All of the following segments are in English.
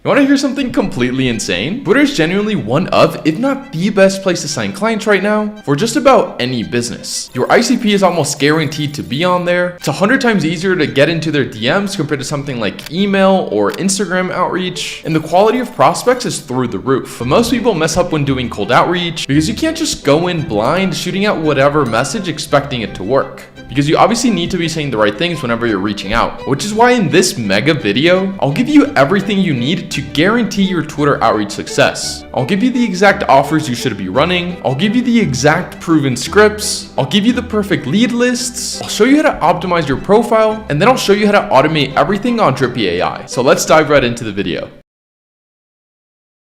You want to hear something completely insane? Twitter is genuinely one of, if not the best place to sign clients right now for just about any business. Your ICP is almost guaranteed to be on there. It's 100 times easier to get into their DMs compared to something like email or Instagram outreach. And the quality of prospects is through the roof. But most people mess up when doing cold outreach because you can't just go in blind shooting out whatever message expecting it to work. Because you obviously need to be saying the right things whenever you're reaching out. Which is why in this mega video, I'll give you everything you need to guarantee your Twitter outreach success. I'll give you the exact offers you should be running. I'll give you the exact proven scripts. I'll give you the perfect lead lists. I'll show you how to optimize your profile. And then I'll show you how to automate everything on Drippy AI. So let's dive right into the video.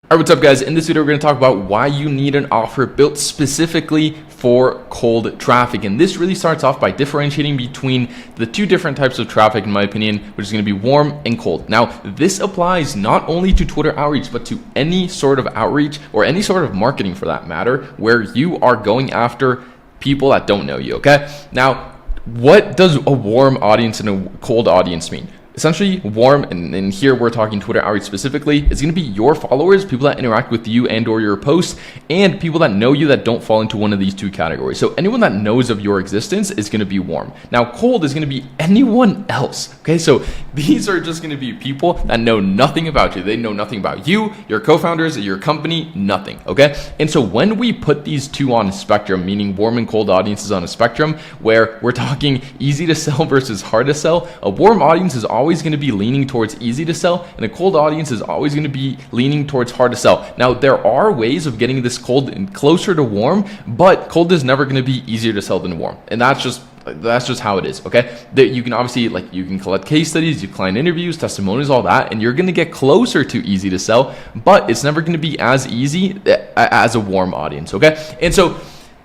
Alright, what's up guys? In this video, we're going to talk about why you need an offer built specifically for cold traffic. And this really starts off by differentiating between the two different types of traffic, in my opinion, which is going to be warm and cold. Now, this applies not only to Twitter outreach, but to any sort of outreach or any sort of marketing for that matter, where you are going after people that don't know you, okay? Now, what does a warm audience and a cold audience mean? Essentially, warm, and here we're talking Twitter outreach specifically, is going to be your followers, people that interact with you and or your posts, and people that know you that don't fall into one of these two categories. So anyone that knows of your existence is going to be warm. Now, cold is going to be anyone else, okay? So these are just going to be people that know nothing about you. They know nothing about you, your co-founders, your company, nothing, okay? And so when we put these two on a spectrum, meaning warm and cold audiences on a spectrum, where we're talking easy to sell versus hard to sell, a warm audience is always going to be leaning towards easy to sell, and a cold audience is always going to be leaning towards hard to sell. Now, there are ways of getting this cold and closer to warm, but cold is never going to be easier to sell than warm, and that's just how it is, okay? That you can obviously, you can collect case studies, you client interviews, testimonials, all that, and you're going to get closer to easy to sell, but it's never going to be as easy as a warm audience, okay? And so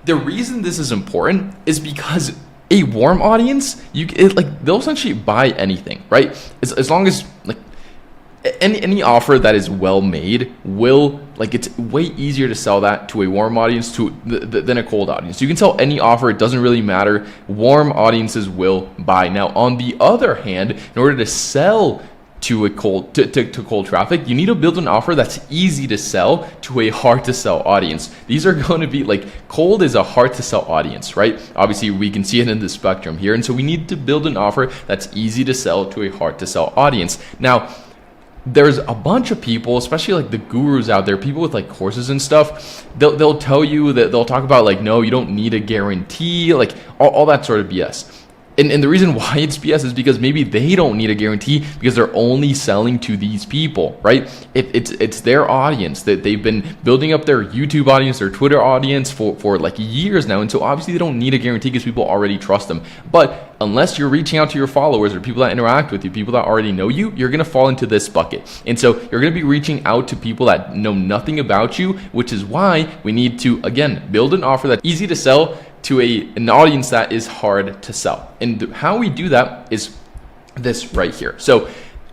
the reason this is important is because a warm audience, they'll essentially buy anything, right? As long as any offer that is well made will, it's way easier to sell that to a warm audience than a cold audience. You can sell any offer, it doesn't really matter. Warm audiences will buy. Now, on the other hand, in order to sell to a cold traffic, you need to build an offer that's easy to sell to a hard to sell audience. These are going to be cold is a hard to sell audience, right? Obviously we can see it in the spectrum here. And so we need to build an offer that's easy to sell to a hard to sell audience. Now, there's a bunch of people, especially the gurus out there, people with courses and stuff, they'll tell you that they'll talk about no, you don't need a guarantee, all that sort of BS. And the reason why it's BS is because maybe they don't need a guarantee because they're only selling to these people, right? It's their audience that they've been building up their YouTube audience, their Twitter audience for years now. And so obviously they don't need a guarantee because people already trust them. But unless you're reaching out to your followers or people that interact with you, people that already know you, you're going to fall into this bucket. And so you're going to be reaching out to people that know nothing about you, which is why we need to, again, build an offer that's easy to sell to an audience that is hard to sell. And how we do that is this right here. So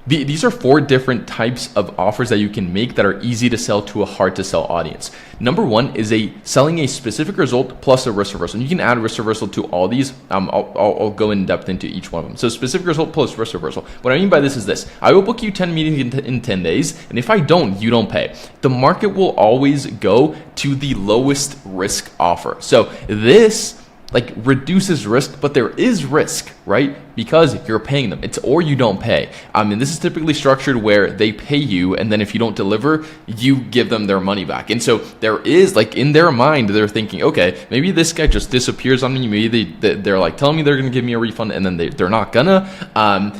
these are 4 different types of offers that you can make that are easy to sell to a hard to sell audience. Number 1 is selling a specific result plus a risk reversal. And you can add risk reversal to all these. I'll go in depth into each one of them. So specific result plus risk reversal. What I mean by this is this: I will book you 10 meetings in 10 days, and if I don't, you don't pay. The market will always go to the lowest risk offer. So this reduces risk, but there is risk, right? Because you're paying them. It's or you don't pay. And this is typically structured where they pay you, and then if you don't deliver, you give them their money back. And so there is in their mind, they're thinking, okay, maybe this guy just disappears on me. Maybe they're telling me they're going to give me a refund, and then they're not gonna.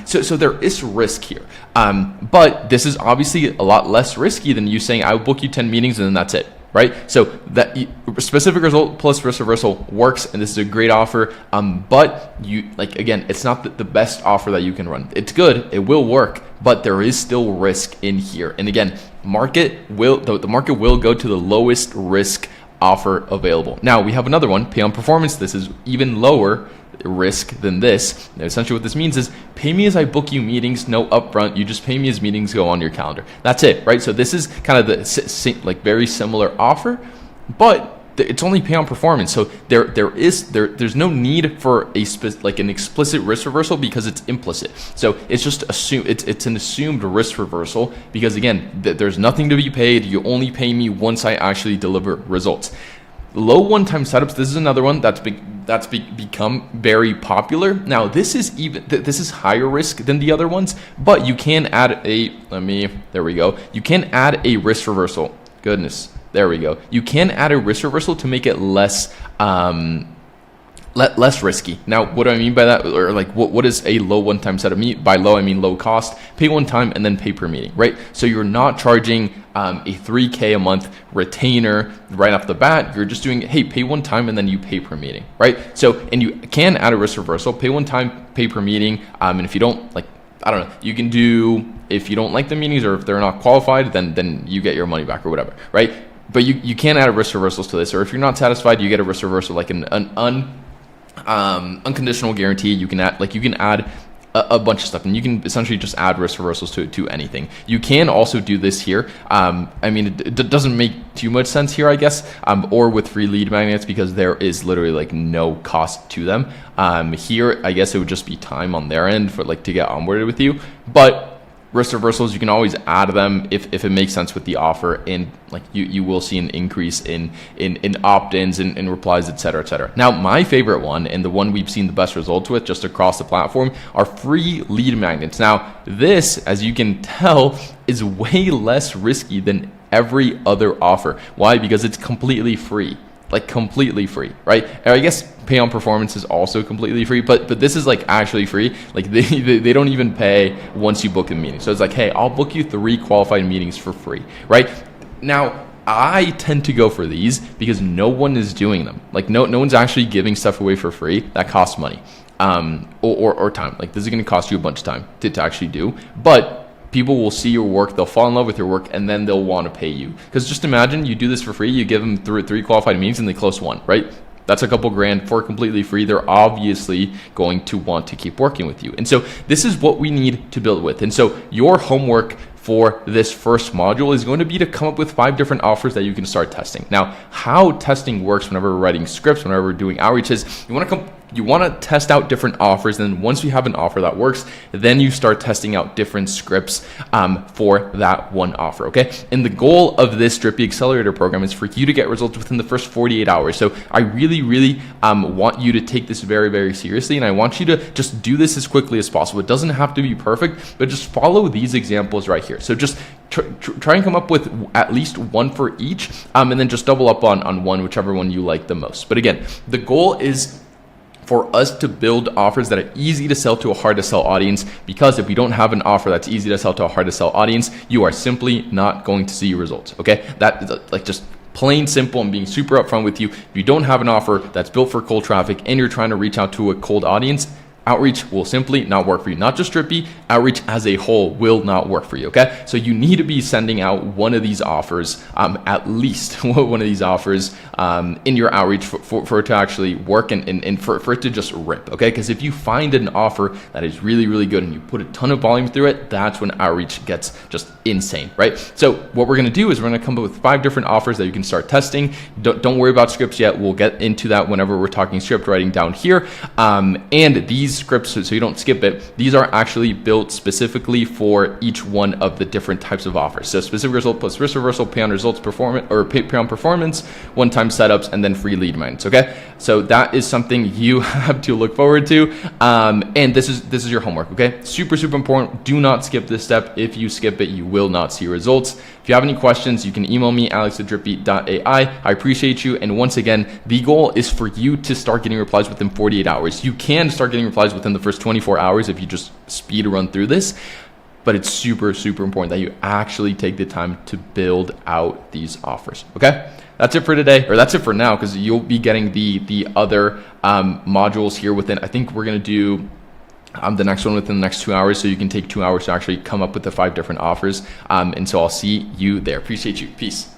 So there is risk here. But this is obviously a lot less risky than you saying, I will book you 10 meetings and then that's it. Right? So that specific result plus risk reversal works, and this is a great offer. But you again, it's not the best offer that you can run. It's good, it will work, but there is still risk in here. And again, the market will go to the lowest risk offer available. Now we have another one, pay on performance. This is even lower risk than this. Now, essentially what this means is pay me as I book you meetings, no upfront. You just pay me as meetings go on your calendar. That's it, right? So this is kind of the very similar offer, but it's only pay on performance. So there's no need for like an explicit risk reversal because it's implicit. So it's just it's an assumed risk reversal because again, there's nothing to be paid. You only pay me once I actually deliver results. Low one-time setups. This is another one that's become very popular. Now this is higher risk than the other ones, but you can add there we go. You can add a risk reversal. Goodness, there we go. You can add a risk reversal to make it less less risky. Now, what do I mean by that? Or like, what is a low one-time setup? By low, I mean low cost. Pay one time and then pay per meeting, right? So you're not charging a $3K a month retainer right off the bat. You're just doing, hey, pay one time and then you pay per meeting, right? So, and you can add a risk reversal, pay one time, pay per meeting. And if you don't like, I don't know, you can do, if you don't like the meetings or if they're not qualified, then you get your money back or whatever, right? But you can add a risk reversals to this, or if you're not satisfied, you get a risk reversal like an unconditional guarantee. You can add a bunch of stuff, and you can essentially just add risk reversals to anything. You can also do this here. I mean, it doesn't make too much sense here, I guess, or with free lead magnets because there is literally like no cost to them. Here, I guess it would just be time on their end for like to get onboarded with you, but risk reversals, you can always add them if it makes sense with the offer, and like you will see an increase in opt-ins and replies, etc. Now, my favorite one, and the one we've seen the best results with just across the platform, are free lead magnets. Now, this, as you can tell, is way less risky than every other offer. Why? Because it's completely free. Like completely free, right? And I guess pay on performance is also completely free, but this is like actually free. Like they don't even pay once you book a meeting. So it's like, hey, I'll book you 3 qualified meetings for free, right? Now, I tend to go for these because no one is doing them. Like no one's actually giving stuff away for free that costs money, or time. Like this is going to cost you a bunch of time to actually do, but people will see your work, they'll fall in love with your work, and then they'll want to pay you. Because just imagine you do this for free, you give them 3 qualified meetings and they close 1, right? That's a couple grand for completely free. They're obviously going to want to keep working with you. And so this is what we need to build with. And so your homework for this first module is going to be to come up with 5 different offers that you can start testing. Now, how testing works whenever we're writing scripts, whenever we're doing outreaches, you want to test out different offers, and then once you have an offer that works, then you start testing out different scripts for that one offer, okay? And the goal of this Drippy Accelerator program is for you to get results within the first 48 hours. So I really want you to take this very, very seriously, and I want you to just do this as quickly as possible. It doesn't have to be perfect, but just follow these examples right here. So just try and come up with at least 1 for each, and then just double up on one, whichever one you like the most. But again, the goal is for us to build offers that are easy to sell to a hard to sell audience, because if we don't have an offer that's easy to sell to a hard to sell audience, you are simply not going to see results, okay? That is like just plain simple and being super upfront with you. If you don't have an offer that's built for cold traffic and you're trying to reach out to a cold audience, outreach will simply not work for you. Not just Drippy, outreach as a whole will not work for you, okay? So you need to be sending out one of these offers, at least one of these offers in your outreach for it to actually work and for it to just rip, okay? Because if you find an offer that is really good and you put a ton of volume through it, that's when outreach gets just insane, right? So what we're gonna do is we're gonna come up with 5 different offers that you can start testing. Don't worry about scripts yet. We'll get into that whenever we're talking script writing down here. And these scripts, so you don't skip it, these are actually built specifically for each one of the different types of offers. So specific result plus risk reversal, pay on results performance, or pay on performance, one-time setups, and then free lead magnets, okay? So that is something you have to look forward to. And this is your homework, okay? Super important. Do not skip this step. If you skip it, you will not see results. If you have any questions, you can email me, alex@drippy.ai. I appreciate you. And once again, the goal is for you to start getting replies within 48 hours. You can start getting replies within the first 24 hours if you just speed run through this. But it's super important that you actually take the time to build out these offers, okay? That's it for today, or that's it for now, because you'll be getting the other modules here within, I think we're going to do the next one within the next 2 hours, so you can take 2 hours to actually come up with the 5 different offers. And so I'll see you there. Appreciate you. Peace.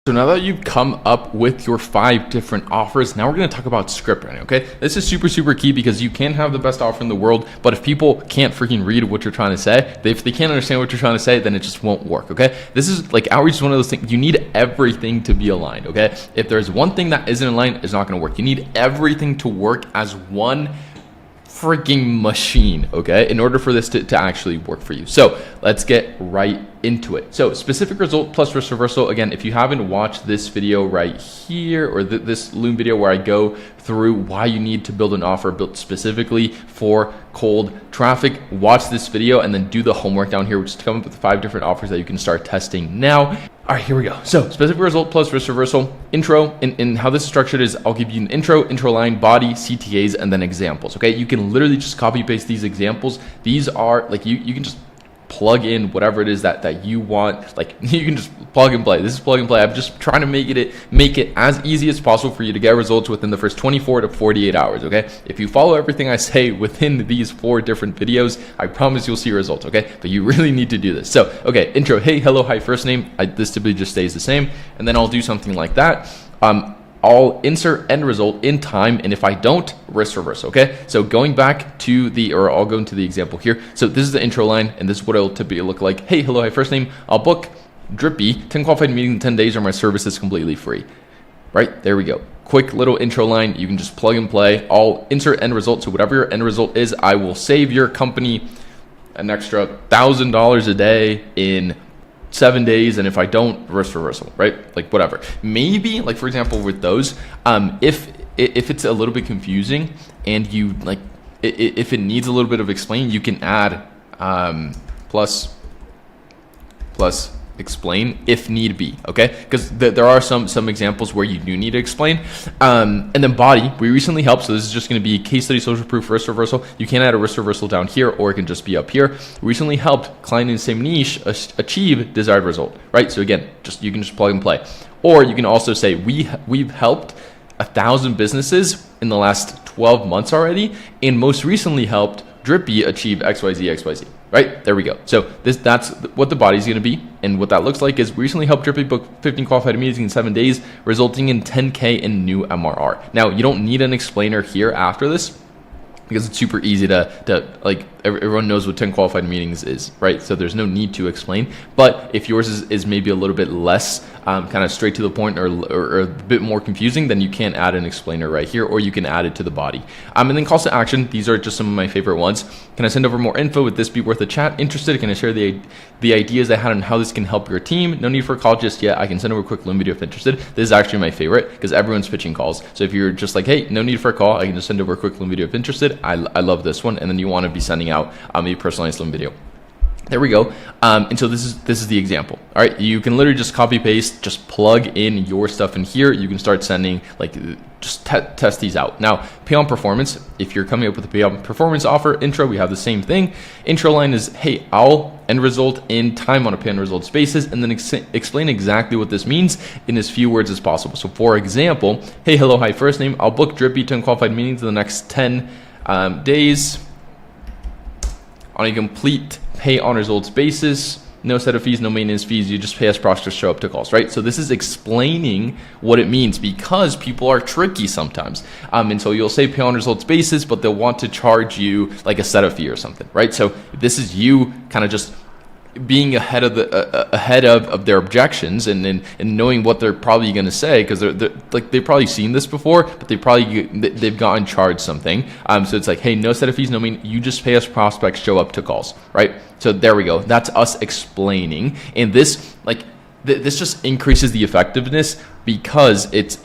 So now that you've come up with your 5 different offers, now we're going to talk about script writing, okay? This is super key because you can have the best offer in the world, but if people can't freaking read what you're trying to say, if they can't understand what you're trying to say, then it just won't work, okay? This is like outreach is one of those things, you need everything to be aligned, okay? If there's one thing that isn't aligned, it's not going to work. You need everything to work as one freaking machine, okay, in order for this to actually work for you. So let's get right into it. So specific result plus risk reversal. Again, if you haven't watched this video right here, or this Loom video where I go through why you need to build an offer built specifically for cold traffic, watch this video and then do the homework down here, which is to come up with 5 different offers that you can start testing now. All right, here we go. So specific result plus risk reversal. Intro, and how this is structured is I'll give you an intro line, body, CTAs, and then examples, okay? You can literally just copy paste these examples. These are like, you can just plug in whatever it is that you want. Like, you can just plug and play. This is plug and play. I'm just trying to make it as easy as possible for you to get results within the first 24 to 48 hours, okay? If you follow everything I say within these 4 different videos, I promise you'll see results, okay? But you really need to do this. So, okay, intro, hey, hello, hi, first name. This typically just stays the same. And then I'll do something like that. I'll insert end result in time, and if I don't, risk reverse, okay? So going back to I'll go into the example here. So this is the intro line, and this is what it'll typically look like. Hey, hello, hi, first name. I'll book Drippy 10 qualified meetings in 10 days, or my service is completely free. Right, there we go. Quick little intro line. You can just plug and play. I'll insert end result. So whatever your end result is, I will save your company an extra $1,000 a day in 7 days, and if I don't, risk reversal, right? Like whatever. Maybe, like for example, with those, if it's a little bit confusing and you like, if it needs a little bit of explain, you can add plus explain if need be, okay? Because there are some examples where you do need to explain. And then body, we recently helped, so this is just going to be case study, social proof, risk reversal. You can add a risk reversal down here, or it can just be up here. Recently helped client in the same niche achieve desired result, right? So again, you can just plug and play. Or you can also say we've helped 1,000 businesses in the last 12 months already, and most recently helped Drippy achieve XYZ. Right, there we go. So that's what the body is going to be, and what that looks like is we recently helped Drippy book 15 qualified meetings in 7 days, resulting in 10K in new MRR. Now, you don't need an explainer here after this, because it's super easy to like, everyone knows what 10 qualified meetings is, right? So there's no need to explain. But if yours is maybe a little bit less kind of straight to the point, or a bit more confusing, then you can add an explainer right here, or you can add it to the body. And then calls to action. These are just some of my favorite ones. Can I send over more info? Would this be worth a chat? Interested? Can I share the ideas I had on how this can help your team? No need for a call just yet. I can send over a quick Loom video if interested. This is actually my favorite because everyone's pitching calls. So if you're just like, hey, no need for a call, I can just send over a quick Loom video if interested. I love this one. And then you want to be sending out a personalized Loom video. There we go. And so this is the example. All right, you can literally just copy paste, just plug in your stuff in here. You can start sending, like, just test these out. Now, pay on performance. If you're coming up with a pay on performance offer, intro, we have the same thing. Intro line is, hey, I'll end result in time on a pay on results basis, and then explain exactly what this means in as few words as possible. So for example, hey, hello, hi, first name, I'll book Drippy 10 qualified meetings in the next 10 days on a complete pay on results basis. No set of fees, no maintenance fees. You just pay us prospects to show up to calls, right? So this is explaining what it means, because people are tricky sometimes. And so you'll say pay on results basis, but they'll want to charge you like a set of fee or something, right? So this is you kind of just being ahead of their objections, and knowing what they're probably going to say, because they've probably seen this before, but they've gotten charged something. So it's like, hey, no set of fees, no you just pay us prospects, show up to calls, right? So there we go. That's us explaining, and this this just increases the effectiveness, because it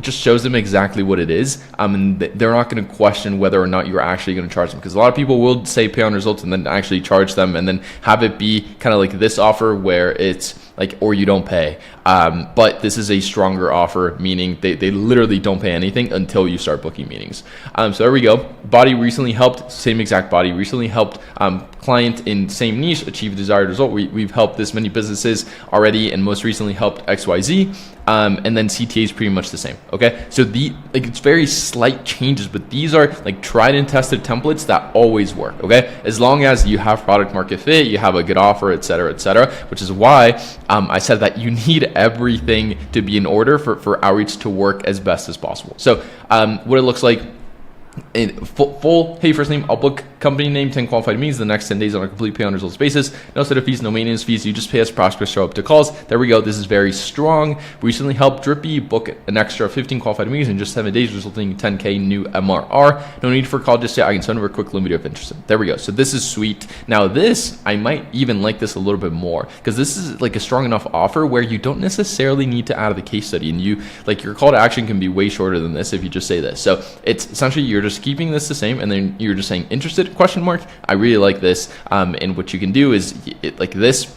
just shows them exactly what it is. And they're not going to question whether or not you're actually going to charge them, because a lot of people will say pay on results and then actually charge them, and then have it be kind of like this offer where it's like, or you don't pay. But this is a stronger offer, meaning they literally don't pay anything until you start booking meetings. So there we go. Body recently helped, same exact body, recently helped client in same niche achieve desired result. We've helped this many businesses already, and most recently helped XYZ. and then CTA is pretty much the same. Okay, so it's very slight changes, but these are like tried and tested templates that always work. Okay, as long as you have product market fit, you have a good offer, etc., which is why I said that you need everything to be in order for outreach to work as best as possible. So what it looks like in full, hey, first name, I'll book company name, 10 qualified meetings the next 10 days on a complete pay on results basis. No setup fees, no maintenance fees. You just pay us, prospects show up to calls. There we go. This is very strong. We recently helped Drippy book an extra 15 qualified meetings in just 7 days, resulting in 10K new MRR. No need for a call, just say I can send over a quick limit if interested. There we go. So this is sweet. Now this, I might even like this a little bit more because this is like a strong enough offer where you don't necessarily need to add the case study, and you like your call to action can be way shorter than this if you just say this. So it's essentially you're just keeping this the same, and then you're just saying interested question mark. I really like this, and what you can do is like this.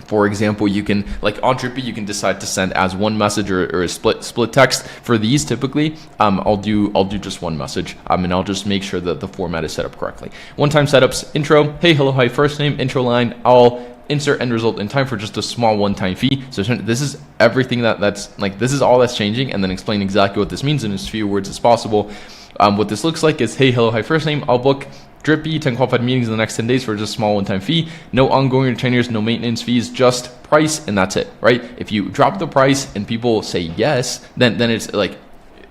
For example, you can like on Drippy, you can decide to send as one message or a split text. For these, typically, I'll do just one message, and I'll just make sure that the format is set up correctly. One-time setups: intro, hey, hello, hi, first name, intro line. I'll insert end result in time for just a small one-time fee. So this is everything that's like this is all that's changing, and then explain exactly what this means in as few words as possible. What this looks like is, hey, hello, hi, first name. I'll book Drippy 10 qualified meetings in the next 10 days for just a small one-time fee. No ongoing retainers, no maintenance fees, just price, and that's it, right? If you drop the price and people say yes, then it's like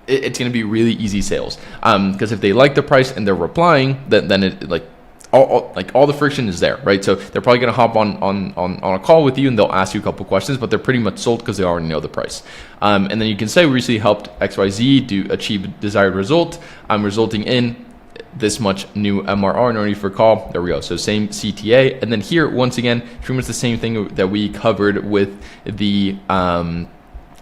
it's going to be really easy sales. Because if they like the price and they're replying, then it like all the friction is there, right? So they're probably going to hop on a call with you and they'll ask you a couple questions, but they're pretty much sold because they already know the price. And then you can say, we recently helped XYZ to achieve desired result, resulting in this much new MRR, no need for call. There we go. So same CTA. And then here, once again, pretty much the same thing that we covered with the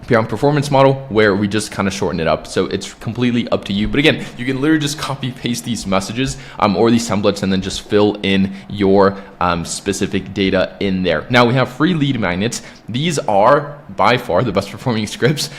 Beyond Performance model, where we just kind of shorten it up. So it's completely up to you. But again, you can literally just copy paste these messages or these templates and then just fill in your specific data in there. Now we have free lead magnets. These are by far the best performing scripts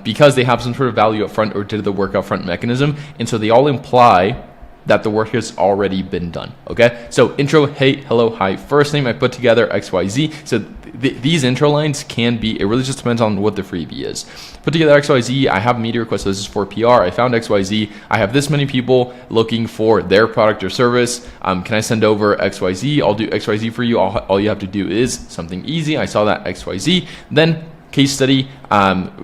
because they have some sort of value up front or did the work up front mechanism. And so they all imply that the work has already been done. Okay, so intro, hey, hello, hi, first name, I put together XYZ. So these intro lines can be, it really just depends on what the freebie is. Put together XYZ, I have media requests, so this is for PR, I found XYZ, I have this many people looking for their product or service, can I send over XYZ? I'll do XYZ for you, all you have to do is something easy, I saw that XYZ, then case study.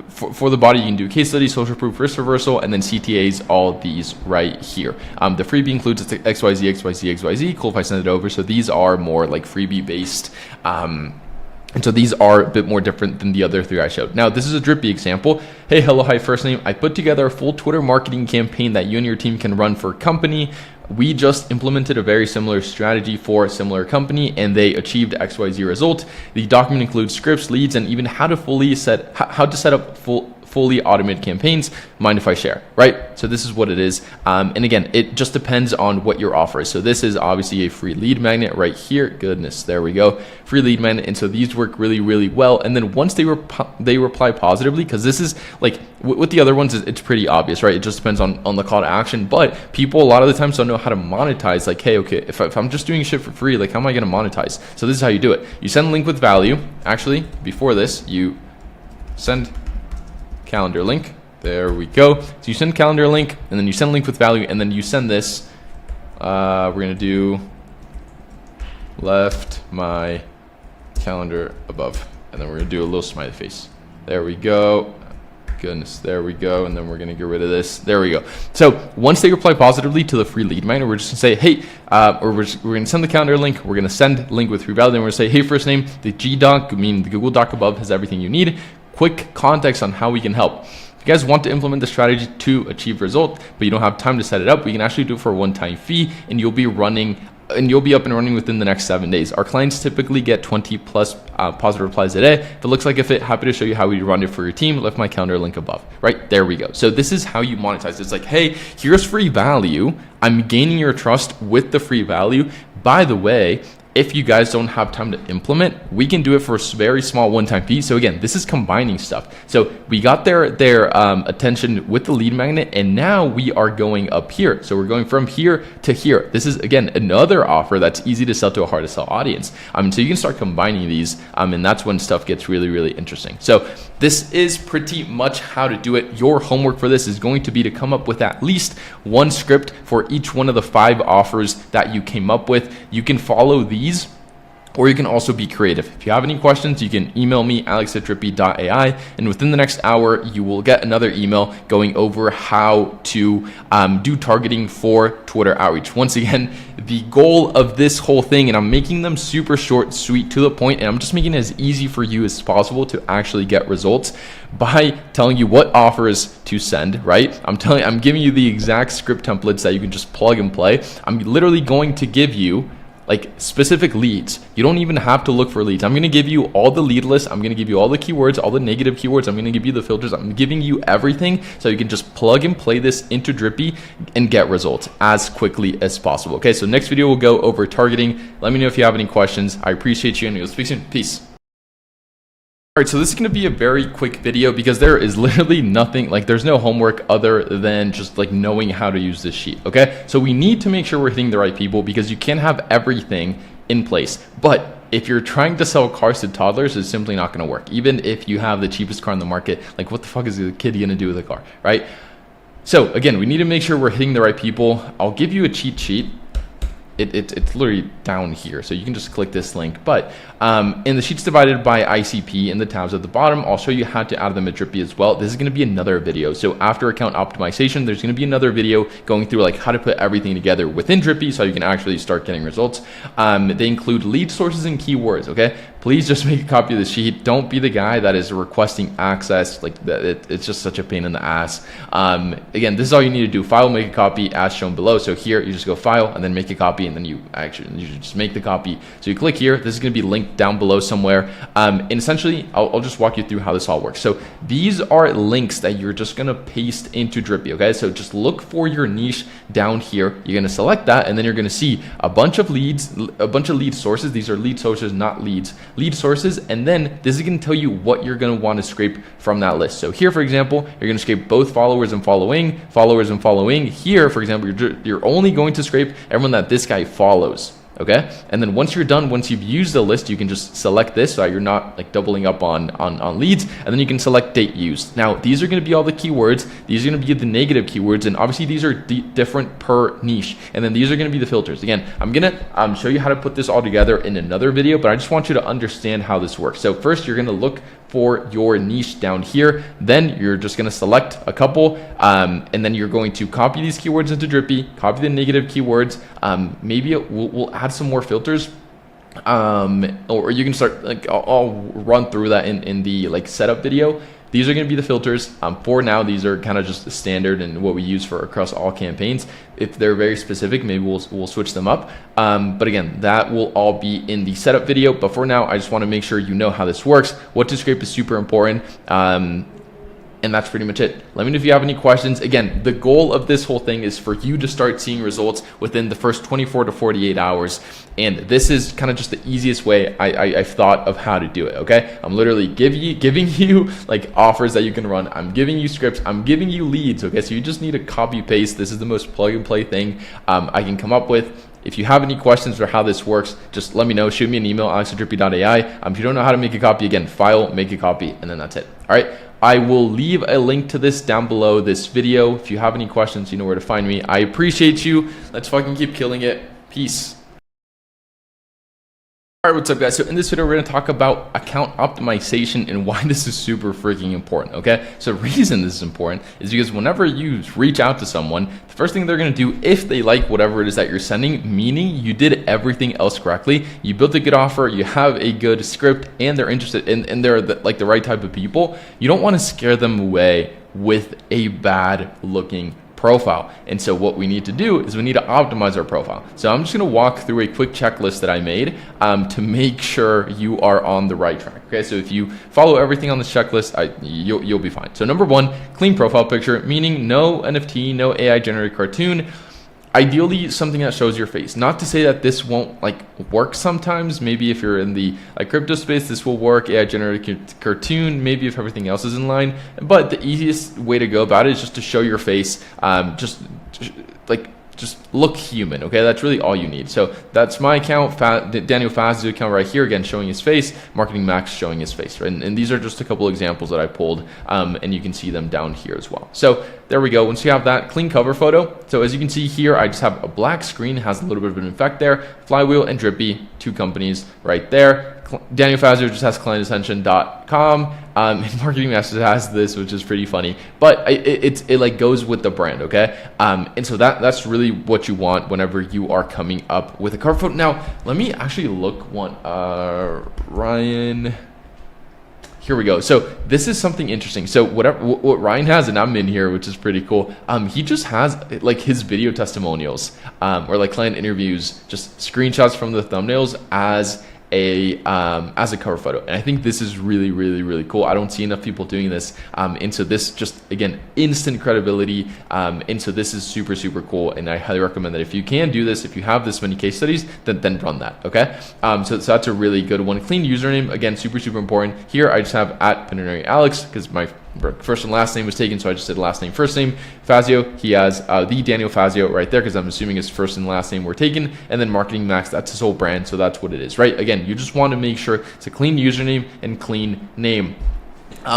For the body, you can do case study, social proof, risk reversal, and then CTAs, all these right here. The freebie includes XYZ, XYZ, XYZ. Cool if I send it over. So these are more like freebie based. And so these are a bit more different than the other three I showed. Now, this is a Drippy example. Hey, hello, hi, first name. I put together a full Twitter marketing campaign that you and your team can run for a company. We just implemented a very similar strategy for a similar company and they achieved XYZ result. The document includes scripts, leads, and even how to set up fully automated campaigns. Mind if I share, right? So this is what it is. And again, it just depends on what your offer is. So this is obviously a free lead magnet right here. Goodness, there we go. Free lead magnet. And so these work really, really well. And then once they reply positively, because this is like with the other ones, it's pretty obvious, right? It just depends on the call to action. But people a lot of the times don't know how to monetize. Like, hey, okay, if I'm just doing shit for free, like how am I going to monetize? So this is how you do it. You send a link with value. Actually, before this, you send calendar link. There we go. So you send calendar link and then you send link with value and then you send this. We're going to do left my calendar above. And then we're going to do a little smiley face. There we go. Goodness, there we go. And then we're going to get rid of this. There we go. So once they reply positively to the free lead magnet, we're just going to say, hey, or we're going to send the calendar link. We're going to send link with free value. Then we're going to say, hey, first name, the G doc, the Google Doc above has everything you need. Quick context on how we can help. If you guys want to implement the strategy to achieve result, but you don't have time to set it up, we can actually do it for a one-time fee and you'll be up and running within the next 7 days. Our clients typically get 20 plus positive replies a day. If it looks like a fit, happy to show you how we run it for your team. Left my calendar link above. Right, there we go. So this is how you monetize. It's like, hey, here's free value. I'm gaining your trust with the free value. By the way, if you guys don't have time to implement, we can do it for a very small one-time fee. So again, this is combining stuff. So we got their attention with the lead magnet, and now we are going up here. So we're going from here to here. This is, again, another offer that's easy to sell to a hard to sell audience. So you can start combining these, and that's when stuff gets really, really interesting. So this is pretty much how to do it. Your homework for this is going to be to come up with at least one script for each one of the 5 offers that you came up with. You can follow these, or you can also be creative. If you have any questions, you can email me, alex@drippy.ai, and within the next hour, you will get another email going over how to do targeting for Twitter outreach. Once again, the goal of this whole thing, and I'm making them super short, sweet, to the point, and I'm just making it as easy for you as possible to actually get results by telling you what offers to send, right? I'm giving you the exact script templates that you can just plug and play. I'm literally going to give you like specific leads. You don't even have to look for leads. I'm going to give you all the lead lists. I'm going to give you all the keywords, all the negative keywords. I'm going to give you the filters. I'm giving you everything so you can just plug and play this into Drippy and get results as quickly as possible. Okay, so next video we'll go over targeting. Let me know if you have any questions. I appreciate you, and we'll speak soon. Peace. All right, so this is going to be a very quick video because there is literally nothing, like there's no homework other than just like knowing how to use this sheet, okay? So we need to make sure we're hitting the right people because you can't have everything in place. But if you're trying to sell cars to toddlers, it's simply not going to work. Even if you have the cheapest car in the market, like what the fuck is the kid going to do with a car, right? So again, we need to make sure we're hitting the right people. I'll give you a cheat sheet. It's literally down here, so you can just click this link. But in the sheets divided by ICP in the tabs at the bottom, I'll show you how to add them at Drippy as well. This is going to be another video. So after account optimization, there's going to be another video going through like how to put everything together within Drippy so you can actually start getting results. They include lead sources and keywords. Okay, please just make a copy of the sheet. Don't be the guy that is requesting access. Like it's just such a pain in the ass. Again, this is all you need to do. File, make a copy as shown below. So here you just go file and then make a copy, and then you just make the copy. So you click here. This is going to be linked down below somewhere. And essentially, I'll just walk you through how this all works. So these are links that you're just going to paste into Drippy. Okay, so just look for your niche down here. You're going to select that, and then you're going to see a bunch of leads, a bunch of lead sources. These are lead sources, not leads. Lead sources, and then this is going to tell you what you're going to want to scrape from that list. So here, for example, you're going to scrape both followers and following. Here, for example, you're only going to scrape everyone that this guy follows. Okay, and then once you're done, once you've used the list, you can just select this so you're not like doubling up on leads, and then you can select date used. Now these are going to be all the keywords, these are going to be the negative keywords, and obviously these are different per niche, and then these are going to be the filters. Again, I'm going to show you how to put this all together in another video, but I just want you to understand how this works. So first you're going to look for your niche down here, then you're just going to select a couple, and then you're going to copy these keywords into Drippy, copy the negative keywords, maybe we'll add some more filters, or you can start, like I'll run through that in the like setup video. These are going to be the filters. For now, these are kind of just the standard and what we use for across all campaigns. If they're very specific, maybe we'll switch them up. But again, that will all be in the setup video. But for now, I just want to make sure you know how this works. What to scrape is super important. And that's pretty much it. Let me know if you have any questions. Again, the goal of this whole thing is for you to start seeing results within the first 24 to 48 hours. And this is kind of just the easiest way I've thought of how to do it, okay? I'm literally giving you like offers that you can run. I'm giving you scripts. I'm giving you leads, okay? So you just need to copy paste. This is the most plug and play thing I can come up with. If you have any questions or how this works, just let me know. Shoot me an email, alex@drippy.ai. If you don't know how to make a copy, again, file, make a copy, and then that's it. All right. I will leave a link to this down below this video. If you have any questions, you know where to find me. I appreciate you. Let's fucking keep killing it. Peace. Alright, what's up guys? So in this video, we're going to talk about account optimization and why this is super freaking important, okay? So the reason this is important is because whenever you reach out to someone, the first thing they're going to do, if they like whatever it is that you're sending, meaning you did everything else correctly, you built a good offer, you have a good script, and they're interested and they're like the right type of people, you don't want to scare them away with a bad looking profile. And so what we need to do is we need to optimize our profile. So I'm just going to walk through a quick checklist that I made to make sure you are on the right track. Okay, so if you follow everything on this checklist, you'll be fine. So number one, clean profile picture, meaning no NFT, no AI generated cartoon. ideally something that shows your face. Not to say that this won't like work sometimes. Maybe if you're in the like crypto space, this will work. AI generated cartoon, maybe if everything else is in line. But the easiest way to go about it is just to show your face. Just look human, okay? That's really all you need. So that's my account, Daniel Fazio account right here, again, showing his face, Marketing Max showing his face, right? And these are just a couple examples that I pulled, and you can see them down here as well. So there we go. Once you have that clean cover photo, so as you can see here, I just have a black screen, has a little bit of an effect there, Flywheel and Drippy, 2 companies right there. Daniel Fazio just has clientascension.com, and Marketing Master has this, which is pretty funny, but it like goes with the brand, okay? And so that's really what you want whenever you are coming up with a cover photo. Now, let me actually look one, Ryan. Here we go. So this is something interesting. So what Ryan has, and I'm in here, which is pretty cool. He just has like his video testimonials, or like client interviews, just screenshots from the thumbnails as a cover photo, and I think this is really, really, really cool. I don't see enough people doing this, and so this just, again, instant credibility, and so this is super, super cool, and I highly recommend that if you can do this, if you have this many case studies, then run that, okay? So that's a really good one. Clean username, again, super, super important. Here I just have @PinnerAlex because my first and last name was taken, so I just did last name, first name. Fazio, he has the Daniel Fazio right there because I'm assuming his first and last name were taken, and then Marketing Max, that's his whole brand, so that's what it is, right? Again, you just want to make sure it's a clean username and clean name.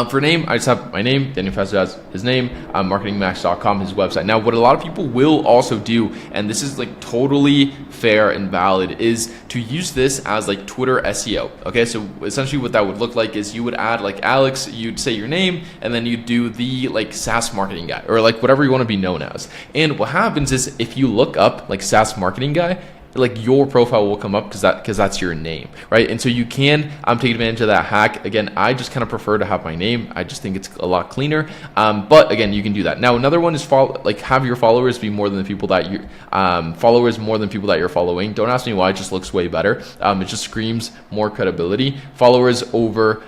For name, I just have my name, Daniel Fazio has his name, marketingmax.com, his website. Now, what a lot of people will also do, and this is like totally fair and valid, is to use this as like Twitter SEO. Okay, so essentially what that would look like is you would add like Alex, you'd say your name, and then you do the like SaaS marketing guy, or like whatever you want to be known as. And what happens is if you look up like SaaS marketing guy, like your profile will come up because that's your name, right? And so you can take advantage of that hack. Again, I just kind of prefer to have my name. I just think it's a lot cleaner. But again, you can do that. Now, another one is have your followers be more than the people that you more than people that you're following. Don't ask me why. It just looks way better. It just screams more credibility. Followers over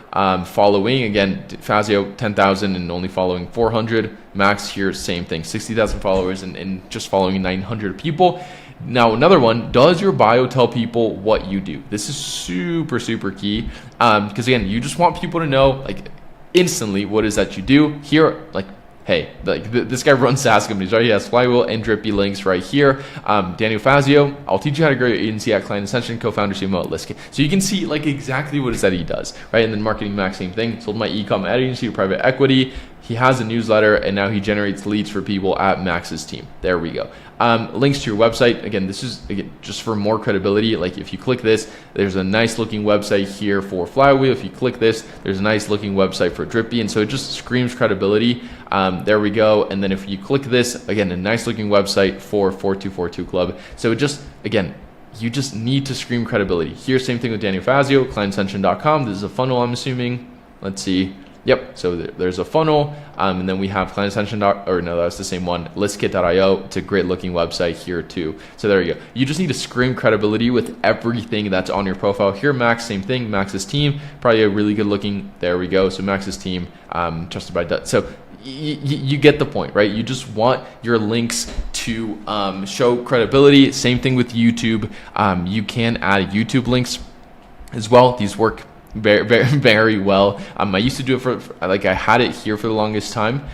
following. Again, Fazio 10,000 and only following 400. Max here, same thing, 60,000 followers and just following 900 people. Now, another one, does your bio tell people what you do? This is super, super key, because again, you just want people to know like instantly what is that you do. Here, like, hey, like this guy runs SaaS companies, right? He has Flywheel and Drippy links right here. Daniel Fazio, I'll teach you how to grow your agency at Client Ascension, co-founder, CMO at Listkit. So you can see like exactly what it is that he does, right? And then Marketing Max, same thing. Sold my e-com ad agency to private equity. He has a newsletter, and now he generates leads for people at Max's team. There we go. Links to your website. Again, this is just for more credibility. Like if you click this, there's a nice looking website here for Flywheel. If you click this, there's a nice looking website for Drippy. And so it just screams credibility. There we go. And then if you click this, again, a nice looking website for 4242 Club. So it just, again, you just need to scream credibility. Here, same thing with Daniel Fazio, clientascension.com. This is a funnel, I'm assuming. Let's see. Yep, so there's a funnel, and then we have Client Ascension, or no, that's the same one, listkit.io. It's a great looking website here too. So there you go. You just need to scream credibility with everything that's on your profile. Here, Max, same thing, Max's team, probably a really good looking, there we go. So Max's team, trusted by, so you get the point, right? You just want your links to show credibility. Same thing with YouTube. You can add YouTube links as well. These work very, very, very well. I used to do it for like I had it here for the longest time.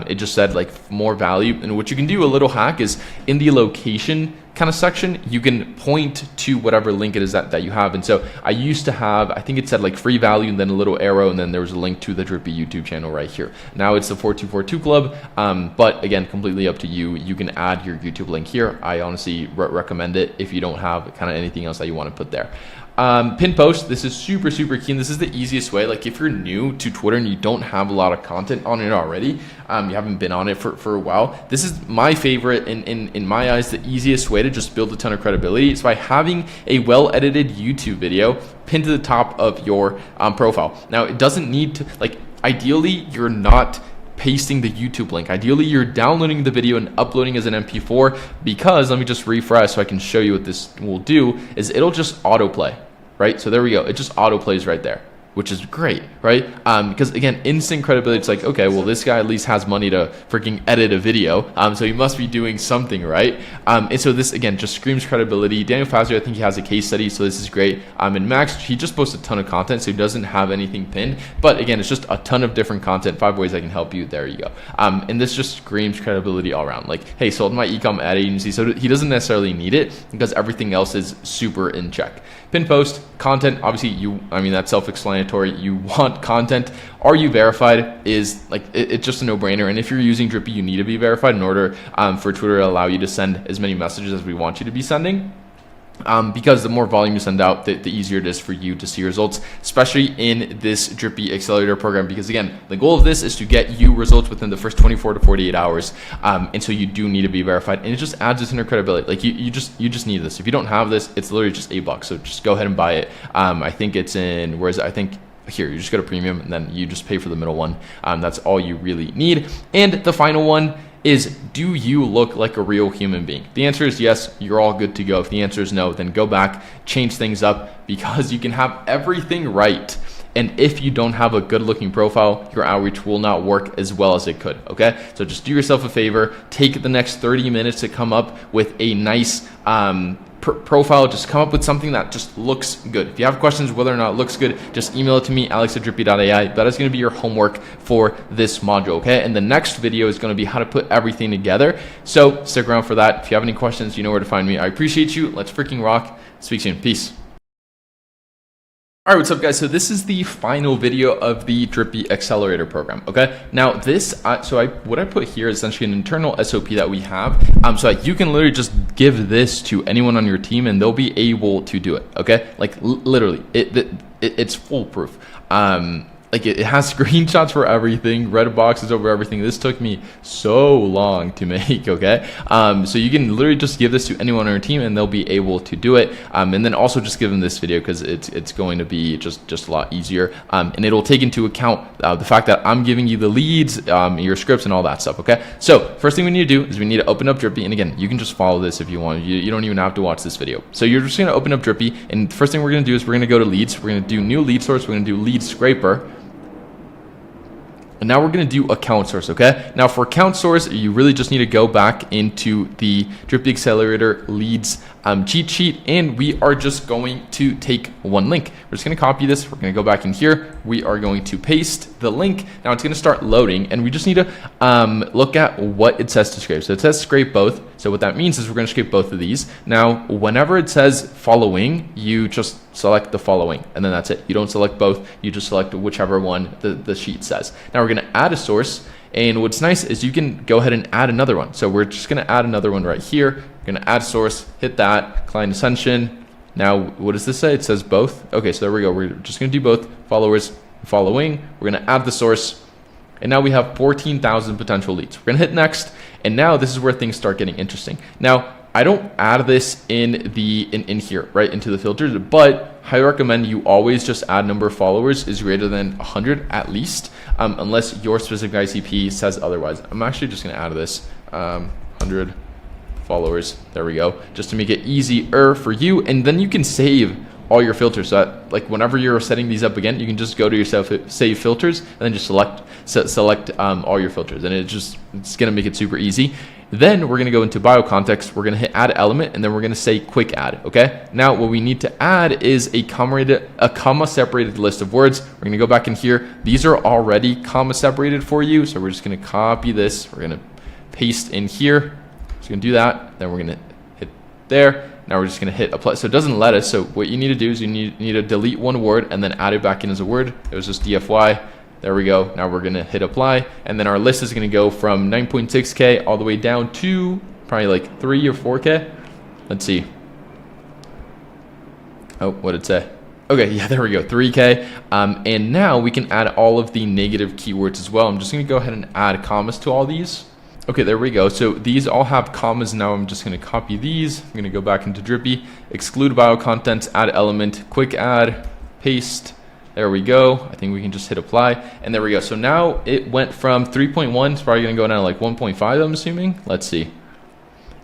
It just said like more value. And what you can do, a little hack, is in the location kind of section, you can point to whatever link it is that you have. And so I used to have, I think it said like free value and then a little arrow, and then there was a link to the Drippy YouTube channel right here. Now it's the 4242 Club, but again, completely up to you. You can add your YouTube link here. I honestly recommend it if you don't have kind of anything else that you want to put there. Pin post, this is super, super key, and this is the easiest way. Like if you're new to Twitter and you don't have a lot of content on it already, you haven't been on it for a while, this is my favorite, in my eyes, the easiest way to just build a ton of credibility. It's by having a well-edited YouTube video pinned to the top of your profile. Now, it doesn't need to, like, ideally, you're not pasting the YouTube link. Ideally, you're downloading the video and uploading as an MP4, because let me just refresh so I can show you what this will do, is it'll just autoplay, right? So there we go. It just autoplays right there. which is great, right? Because again, instant credibility, it's like, okay, well, this guy at least has money to freaking edit a video, so he must be doing something right. And so this, again, just screams credibility. Daniel Fazio, I think he has a case study, so this is great. And Max, he just posts a ton of content, so he doesn't have anything pinned, but again, it's just a ton of different content, 5 ways I can help you, there you go. And this just screams credibility all around, like, hey, sold my ecom ad agency, so he doesn't necessarily need it because everything else is super in check. Pin post, content, obviously that's self-explanatory. You want content. Are you verified is like, it's just a no-brainer. And if you're using Drippy, you need to be verified in order for Twitter to allow you to send as many messages as we want you to be sending. Because the more volume you send out, the easier it is for you to see results, especially in this Drippy Accelerator program. Because again, the goal of this is to get you results within the first 24 to 48 hours. And so you do need to be verified, and it just adds this inner credibility. Like you just need this. If you don't have this, it's literally just $8. So just go ahead and buy it. I think it's in, where is it? I think here, you just go to premium and then you just pay for the middle one. That's all you really need. And the final one is, do you look like a real human being? The answer is yes, you're all good to go. If the answer is no, then go back, change things up, because you can have everything right, and if you don't have a good looking profile, your outreach will not work as well as it could, okay? So just do yourself a favor, take the next 30 minutes to come up with a nice profile. Just come up with something that just looks good. If you have questions whether or not it looks good, just email it to me, alex@drippy.ai. That is going to be your homework for this module, okay? And the next video is going to be how to put everything together. So stick around for that. If you have any questions, you know where to find me. I appreciate you. Let's freaking rock. Speak soon. Peace. All right, what's up, guys? So this is the final video of the Drippy Accelerator program, okay? Now this, what I put here is essentially an internal SOP that we have, so that you can literally just give this to anyone on your team and they'll be able to do it, okay? Like literally, it's foolproof. Like it has screenshots for everything, red boxes over everything. This took me so long to make, okay? So you can literally just give this to anyone on your team and they'll be able to do it. And then also just give them this video because it's going to be just a lot easier. And it'll take into account the fact that I'm giving you the leads, your scripts and all that stuff, okay? So first thing we need to do is we need to open up Drippy. And again, you can just follow this if you want. You don't even have to watch this video. So you're just gonna open up Drippy, and the first thing we're gonna do is we're gonna go to leads. We're gonna do new lead source. We're gonna do lead scraper. And now we're going to do account source, okay? Now for account source, you really just need to go back into the Drippy Accelerator leads cheat sheet, and we are just going to take one link. We're just going to copy this. We're going to go back in here. We are going to paste the link. Now it's going to start loading, and we just need to look at what it says to scrape. So it says scrape both. So what that means is we're going to scrape both of these. Now, whenever it says following, you just select the following, and then that's it. You don't select both. You just select whichever one the sheet says. Now we're going to add a source. And what's nice is you can go ahead and add another one. So we're just going to add another one right here. We're going to add source, hit that, client ascension. Now, what does this say? It says both. Okay, so there we go. We're just going to do both, followers, following. We're going to add the source. And now we have 14,000 potential leads. We're going to hit next. And now this is where things start getting interesting. Now, I don't add this in here, right, into the filters, but I recommend you always just add number of followers is greater than 100 at least, unless your specific ICP says otherwise. I'm actually just going to add this 100 followers. There we go, just to make it easier for you, and then you can save all your filters. So that, like, whenever you're setting these up again, you can just go to your save filters and then just select all your filters, and it's gonna make it super easy. Then we're gonna go into bio context. We're gonna hit add element, and then we're gonna say quick add. Okay. Now what we need to add is a comma separated list of words. We're gonna go back in here. These are already comma separated for you, so we're just gonna copy this. We're gonna paste in here. Just gonna do that. Then we're gonna hit there. Now we're just going to hit apply. So it doesn't let us. So what you need to do is you need to delete one word and then add it back in as a word. It was just DFY. There we go. Now we're going to hit apply. And then our list is going to go from 9.6K all the way down to probably like 3 or 4K. Let's see. Oh, what did it say? Okay, yeah, there we go, 3K. And now we can add all of the negative keywords as well. I'm just going to go ahead and add commas to all these. Okay, there we go. So these all have commas. Now I'm just going to copy these. I'm going to go back into Drippy, exclude bio contents, add element, quick add, paste. There we go. I think we can just hit apply. And there we go. So now it went from 3.1. It's probably going to go down to like 1.5, I'm assuming. Let's see.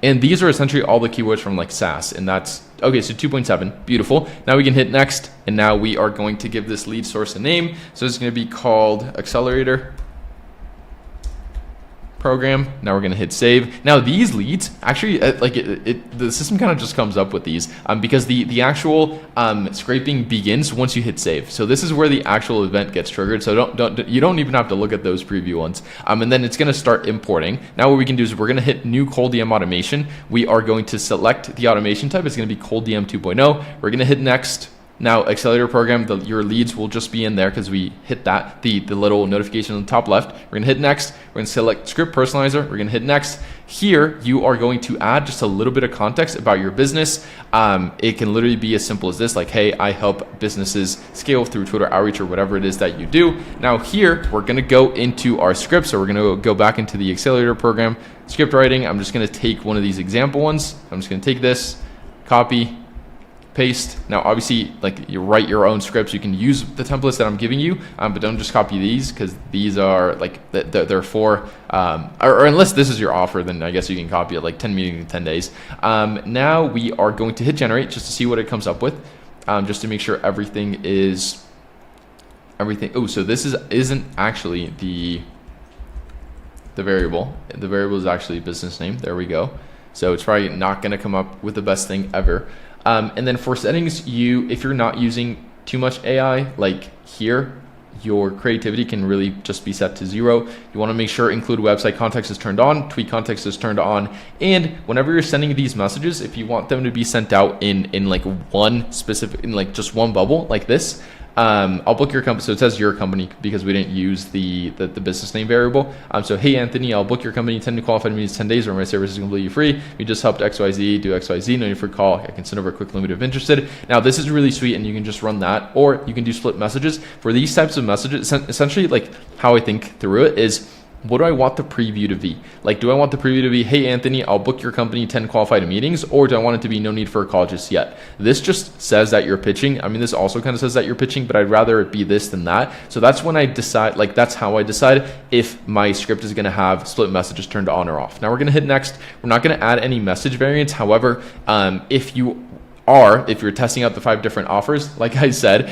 And these are essentially all the keywords from like SaaS, and that's okay. So 2.7, beautiful. Now we can hit next, and now we are going to give this lead source a name. So it's going to be called Accelerator Program. Now we're going to hit save. Now these leads actually the system kind of just comes up with these because the actual scraping begins once you hit save. So this is where the actual event gets triggered. So you don't even have to look at those preview ones. And then it's going to start importing. Now what we can do is we're going to hit new cold DM automation. We are going to select the automation type. It's going to be cold DM 2.0. We're going to hit next. Now, Accelerator Program, your leads will just be in there because we hit that, the little notification on the top left. We're going to hit next. We're going to select Script Personalizer. We're going to hit next. Here, you are going to add just a little bit of context about your business. It can literally be as simple as this, like, hey, I help businesses scale through Twitter outreach or whatever it is that you do. Now, here, we're going to go into our script. So we're going to go back into the Accelerator Program, script writing. I'm just going to take one of these example ones. I'm just going to take this, copy, paste. Now obviously, like, you write your own scripts. You can use the templates that I'm giving you, but don't just copy these because these are like they're for or unless this is your offer, then I guess you can copy it, like 10 meetings in 10 days. Now we are going to hit generate just to see what it comes up with, just to make sure everything. Oh, so this isn't actually the variable. The variable is actually business name. There we go. So it's probably not going to come up with the best thing ever. And then for settings, if you're not using too much AI, like here, your creativity can really just be set to 0. You want to make sure include website context is turned on, tweet context is turned on. And whenever you're sending these messages, if you want them to be sent out in like one specific, in like just one bubble like this, I'll book your company. So it says your company because we didn't use the business name variable. So hey Anthony, I'll book your company 10 qualified meetings 10 days where my service is completely free. We just helped XYZ do XYZ. No need for call. I can send over a quick limit if interested. Now this is really sweet, and you can just run that, or you can do split messages. For these types of messages, essentially, like how I think through it is, what do I want the preview to be? Like, do I want the preview to be, hey, Anthony, I'll book your company 10 qualified meetings, or do I want it to be no need for a call just yet? This just says that you're pitching. I mean, this also kind of says that you're pitching, but I'd rather it be this than that. So that's when I decide, like, that's how I decide if my script is going to have split messages turned on or off. Now we're going to hit next. We're not going to add any message variants. However, if you're testing out the 5 different offers, like I said,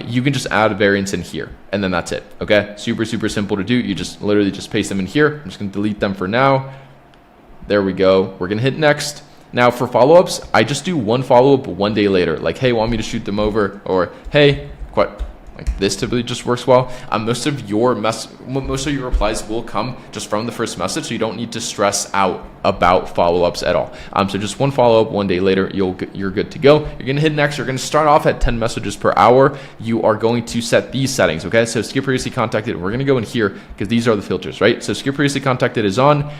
you can just add variants in here, and then that's it. Okay, super simple to do. You just literally just paste them in here. I'm just going to delete them for now. There we go. We're going to hit next. Now for follow-ups, I just do one follow-up 1 day later, like, hey, want me to shoot them over, or hey, what? Like, this typically just works well. Most of your replies will come just from the first message, so you don't need to stress out about follow-ups at all. So just one follow-up 1 day later, you're good to go. You're gonna hit next. You're gonna start off at 10 messages per hour. You are going to set these settings. Okay, so skip previously contacted. We're gonna go in here because these are the filters, right? So skip previously contacted is on.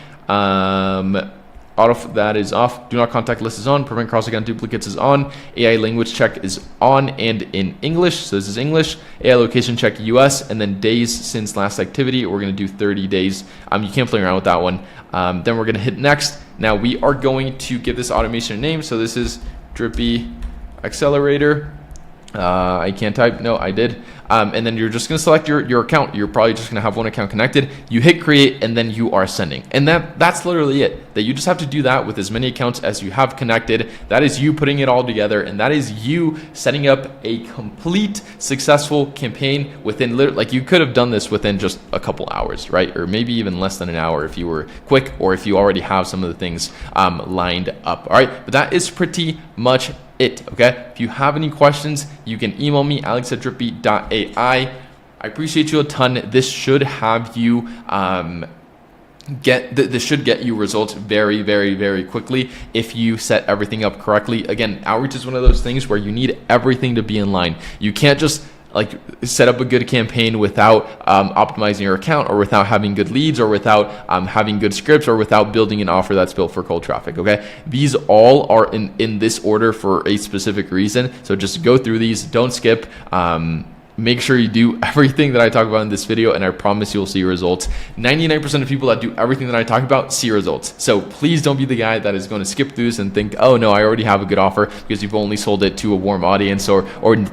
Auto that is off. Do not contact list is on. Prevent cross account duplicates is on. AI language check is on and in English. So this is English. AI location check US, and then days since last activity. We're going to do 30 days. You can't play around with that one. Then we're going to hit next. Now we are going to give this automation a name. So this is Drippy Accelerator. I can't type. No, I did. And then you're just going to select your account. You're probably just going to have one account connected. You hit create, and then you are sending. And that's literally it. That you just have to do that with as many accounts as you have connected. That is you putting it all together, and that is you setting up a complete successful campaign within, like, you could have done this within just a couple hours, right? Or maybe even less than an hour if you were quick, or if you already have some of the things lined up. All right, but that is pretty much it. Okay, if you have any questions, you can email me, alex@drippy.ai. I appreciate you a ton. This should have you this should get you results very quickly if you set everything up correctly. Again, outreach is one of those things where you need everything to be in line. You can't just like set up a good campaign without optimizing your account, or without having good leads, or without having good scripts, or without building an offer that's built for cold traffic. Okay, these all are in this order for a specific reason. So just go through these, don't skip. Make sure you do everything that I talk about in this video, and I promise you'll see results. 99% of people that do everything that I talk about see results. So please don't be the guy that is going to skip through this and think, oh no, I already have a good offer, because you've only sold it to a warm audience, or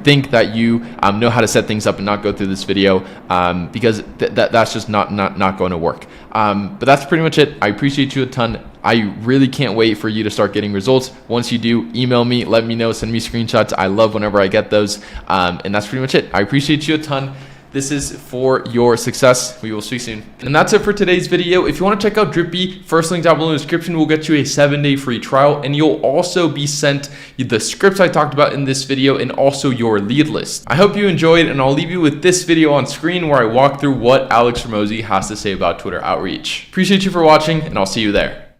think that you know how to set things up and not go through this video, because that's just not going to work. But that's pretty much it. I appreciate you a ton. I really can't wait for you to start getting results. Once you do, email me, let me know, send me screenshots. I love whenever I get those. And that's pretty much it. I appreciate you a ton. This is for your success. We will see you soon. And that's it for today's video. If you want to check out Drippy, first link down below in the description will get you a 7-day free trial, and you'll also be sent the scripts I talked about in this video and also your lead list. I hope you enjoyed, and I'll leave you with this video on screen where I walk through what Alex Hormozi has to say about Twitter outreach. Appreciate you for watching, and I'll see you there.